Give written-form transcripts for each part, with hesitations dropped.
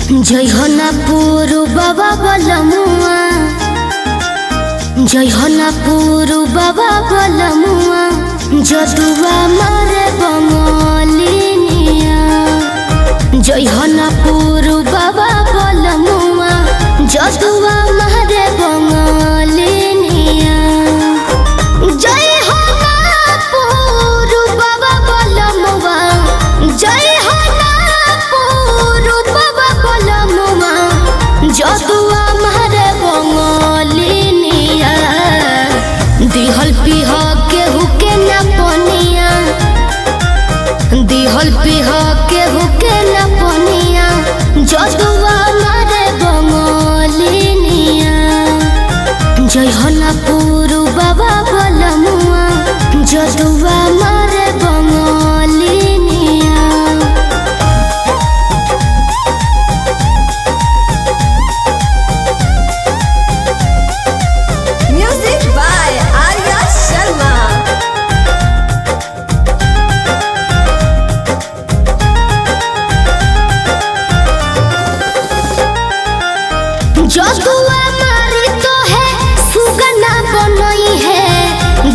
जय हो ना पुरु बाबा बलमुआ, जय हो ना पुरु बाबा बलमुआ, जदुआ मारे बंगलिनिया। जय हो ना पुरु बाबा बलमुआ, जदुआ मारे बंगलिनिया। जय हो ना पुरु बाबा बलमुआ, जय हो ना पुरु बाबा बलमुआ, जदुआ मारे बंगलिनिया। दिहल पिह केहू के न पनिया, दिहल पिह केहू के न पनिया, जदुआ मारे बंगलिनिया। जय हो ना पुरु बाबा बलमुआ, जदुआ मारे बंगलिनिया। Music by Arya Sharma. जदुआ मारी तो है सुगना बनई है,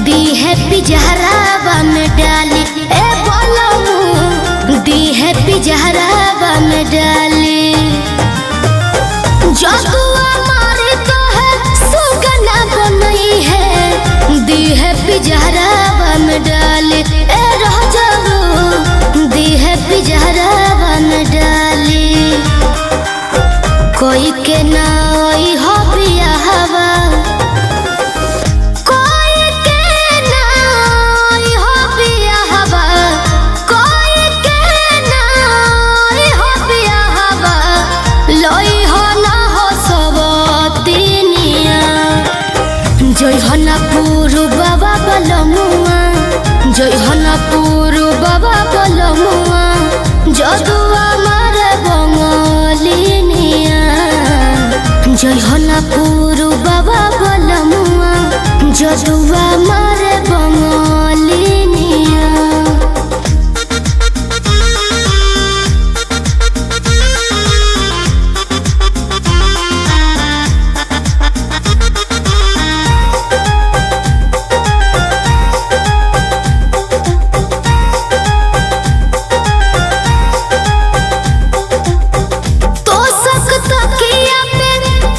दी है पिजहरावा में डाली। ए बलमु दी है पिजहरावा में डाली। जदुआ मारी तो है सुगना बनई है, दी है पिजहरावा में डाली। ए राजाऊ दी है पिजहरावा में डाली। कोई के नाई हो बियाहवा, कोई के नाई हो बियाहवा, कोई के नाई हो बियाहवा, लोई हो ना हो सबतिनिया। जय हो ना पुरु बाबा बलमुआ, जय हो ना पुरु बाबा बलमुआ, जदुआ मारे बंगलिनिया। जय हो ना पुरु बाबा बलमुआ, जदुआ मारे बंगलिनिया। तो सकता किया पे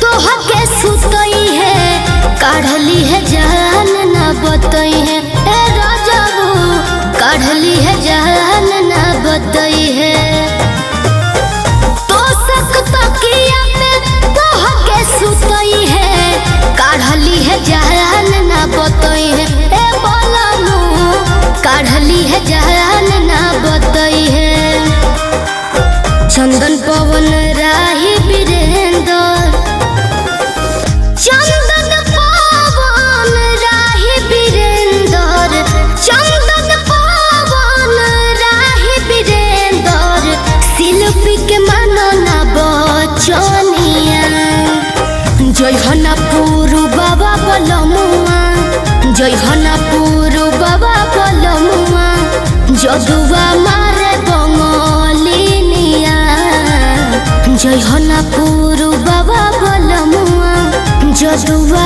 तोह के सुतई है, काढ़ली है जान ना बतई है। ए राजाऊ काढ़ली है जान ना बतई है। तो सकता किया पे तोह के सुतई है, काढ़ली है जान ना बतई है। ए बलमु काढ़ली है जान ना बतई है। चंदन पवन राही वीरेंद्र, चंदन पवन राही वीरेंद्र, चंदन पवन राही वीरेंद्र, शिल्पी के मानो ना बचनिया। जय हो ना पुरु बाबा बलमुआ, जय हो ना पुरु बाबा बलमुआ, जदुआ मारे बंगलिनिया। जय हो ना पुरु बाबा बलमुआ, जदुआ